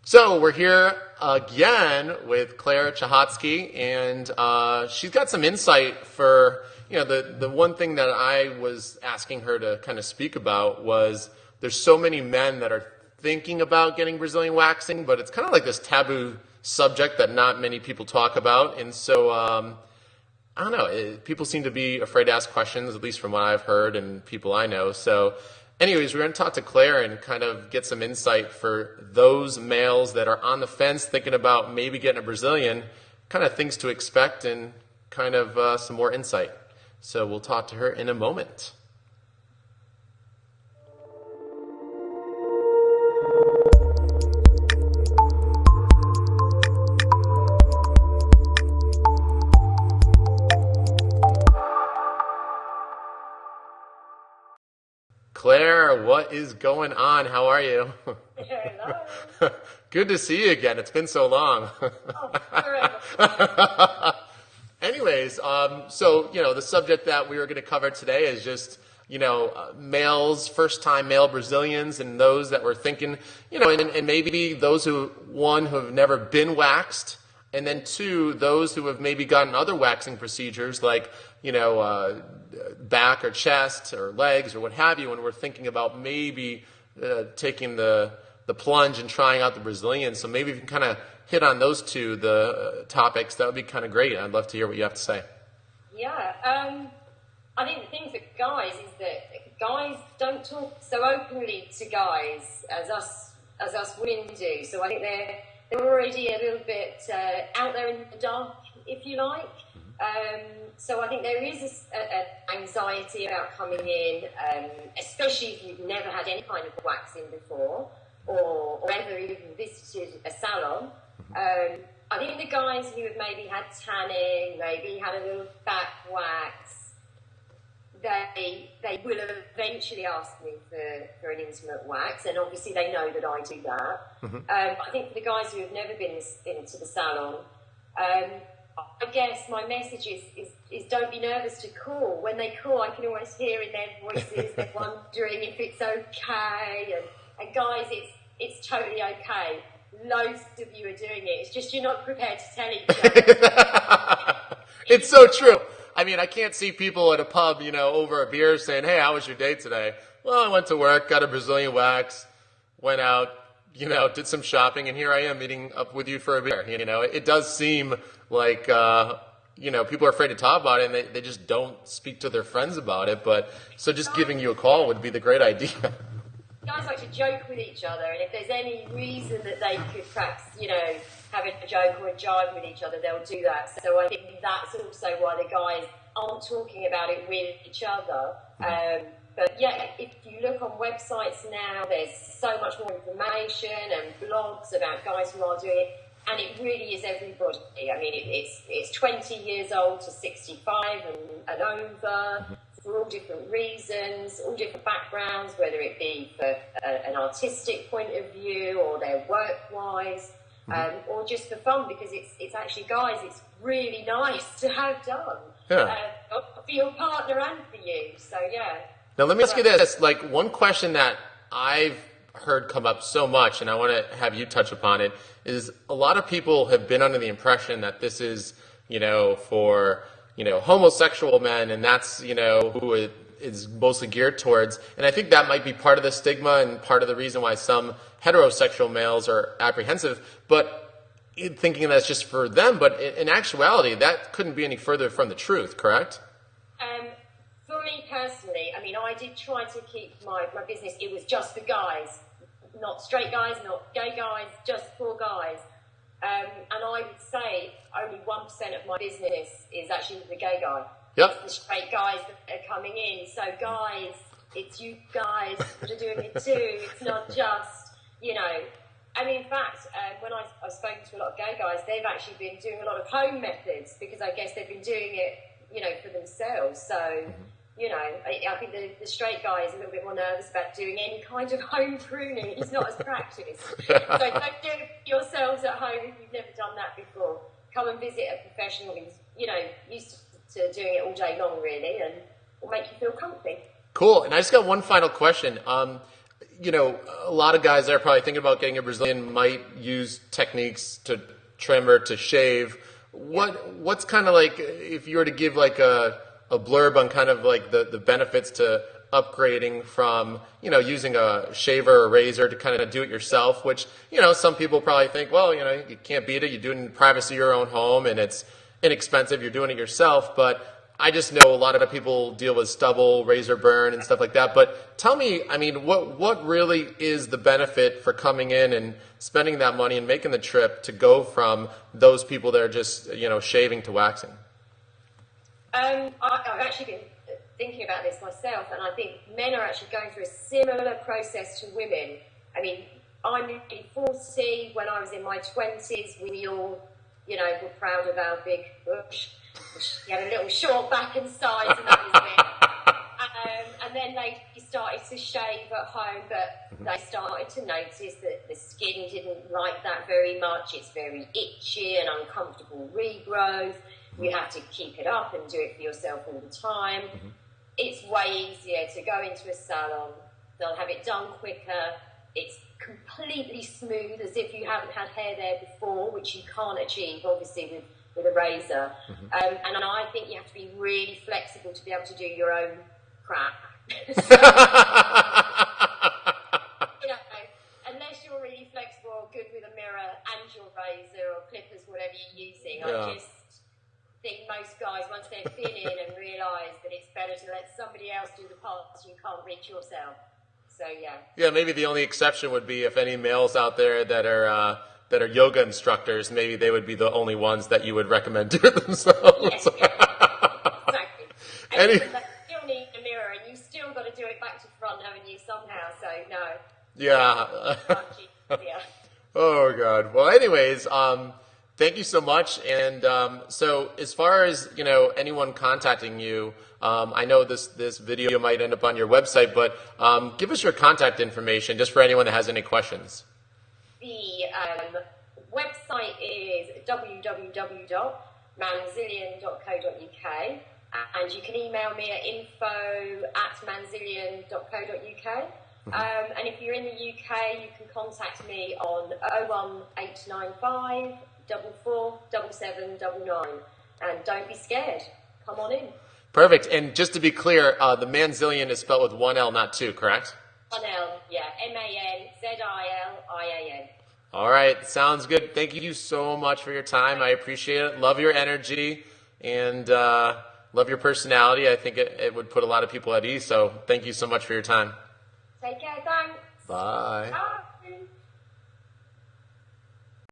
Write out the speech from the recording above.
So we're here again with Claire Chahotsky, and she's got some insight for, the one thing that I was asking her to kind of speak about was there's so many men that are thinking about getting Brazilian waxing, but it's kind of like this taboo subject that not many people talk about. And so, I don't know, people seem to be afraid to ask questions, at least from what I've heard and people I know. So anyways, we're going to talk to Claire and kind of get some insight for those males that are on the fence thinking about maybe getting a Brazilian, kind of things to expect and kind of some more insight. So we'll talk to her in a moment. Claire, what is going on? How are you? Hello. Good to see you again. It's been so long. Forever. Anyways, so, the subject that we were going to cover today is just, males, first-time male Brazilians, and those that were thinking, and maybe those who have never been waxed, and then two, those who have maybe gotten other waxing procedures like, back or chest or legs or what have you, and we're thinking about maybe taking the plunge and trying out the Brazilian. So maybe if you can kind of hit on those two, the topics, that would be kind of great. I'd love to hear what you have to say. Yeah. I think the thing for guys is that guys don't talk so openly to guys as us women do. So I think they're already a little bit out there in the dark, if you like. So I think there is an anxiety about coming in, especially if you've never had any kind of waxing before or ever even visited a salon. I think the guys who have maybe had tanning, maybe had a little back wax, they will eventually ask me for an intimate wax, and obviously they know that I do that. Mm-hmm. I think for the guys who have never been into the salon, I guess my message is don't be nervous to call. When they call, I can always hear in their voices they're wondering if it's okay. And guys, it's totally okay. Loads of you are doing it. It's just you're not prepared to tell each other. It's so true. I mean, I can't see people at a pub, over a beer saying, "Hey, how was your day today?" Well, I went to work, got a Brazilian wax, went out, did some shopping, and here I am meeting up with you for a beer. It does seem like, people are afraid to talk about it, and they just don't speak to their friends about it. But so just giving you a call would be the great idea. Guys like to joke with each other, and if there's any reason that they could perhaps, have a joke or a jibe with each other, they'll do that. So I think that's also why the guys aren't talking about it with each other. But yeah, if you look on websites now, there's so much more information and blogs about guys who are doing it, and it really is everybody. I mean, it's 20 years old to 65 and over, for all different reasons, all different backgrounds, whether it be for an artistic point of view or their work-wise, or just for fun, because it's actually, guys, it's really nice to have done. Yeah. For your partner and for you. So, yeah. Now, let me ask you this. Like, one question that I've heard come up so much, and I want to have you touch upon it, is a lot of people have been under the impression that this is, for, homosexual men, and that's, who it is mostly geared towards. And I think that might be part of the stigma and part of the reason why some heterosexual males are apprehensive, but thinking that's just for them. But in actuality, that couldn't be any further from the truth, correct? For me personally, I mean, I did try to keep my business, it was just for guys, not straight guys, not gay guys, just for guys. And I would say only 1% of my business is actually the gay guy. Yep. It's the straight guys that are coming in. So guys, it's you guys that are doing it too. It's not just, I mean, in fact, when I've spoken to a lot of gay guys, they've actually been doing a lot of home methods because I guess they've been doing it, for themselves. So, I think the straight guy is a little bit more nervous about doing any kind of home pruning. He's not as practiced. So don't do it yourselves at home if you've never done that before. Come and visit a professional who's, used to doing it all day long, really, and will make you feel comfy. Cool. And I just got one final question. you know, a lot of guys that are probably thinking about getting a Brazilian might use techniques to trim or to shave. What's kind of like, if you were to give like a blurb on kind of like the benefits to upgrading from, you know, using a shaver or razor to kind of do it yourself, which, you know, some people probably think, well, you know, you can't beat it. You do it in the privacy of your own home and it's inexpensive. You're doing it yourself. But I just know a lot of people deal with stubble, razor burn, and stuff like that. But tell me, I mean, what really is the benefit for coming in and spending that money and making the trip to go from those people that are just, you know, shaving to waxing? I've actually been thinking about this myself, and I think men are actually going through a similar process to women. I mean, I'm nearly 40. When I was in my 20s, we all, you know, were proud of our big bush. He had a little short back and sides, and that was it. And then they started to shave at home, but they started to notice that the skin didn't like that very much. It's very itchy and uncomfortable regrowth. You have to keep it up and do it for yourself all the time. It's way easier to go into a salon. They'll have it done quicker. It's completely smooth, as if you haven't had hair there before, which you can't achieve, obviously, with a razor. And I think you have to be really flexible to be able to do your own crap. So, you know, unless you're really flexible or good with a mirror and your razor or clippers, whatever you're using, I just think most guys, once they've been in and realised that it's better to let somebody else do the parts you can't reach yourself. So yeah, maybe the only exception would be if any males out there that are yoga instructors, maybe they would be the only ones that you would recommend do it themselves. Exactly. And you still need a mirror, and you still got to do it back to front, haven't you, somehow? So no. Yeah. Oh God. Well, anyways, thank you so much. And so, as far as, you know, anyone contacting you, I know this video might end up on your website, but give us your contact information just for anyone that has any questions. The website is www.manzilian.co.uk, and you can email me at info@manzilian.co.uk. And if you're in the UK, you can contact me on 01895 447799, and don't be scared. Come on in. Perfect. And just to be clear, the Manzilian is spelled with one L, not two, correct? One L, yeah. MANZILIAN. All right. Sounds good. Thank you so much for your time. I appreciate it. Love your energy and love your personality. I think it would put a lot of people at ease. So thank you so much for your time. Take care. Thanks. Bye. Bye.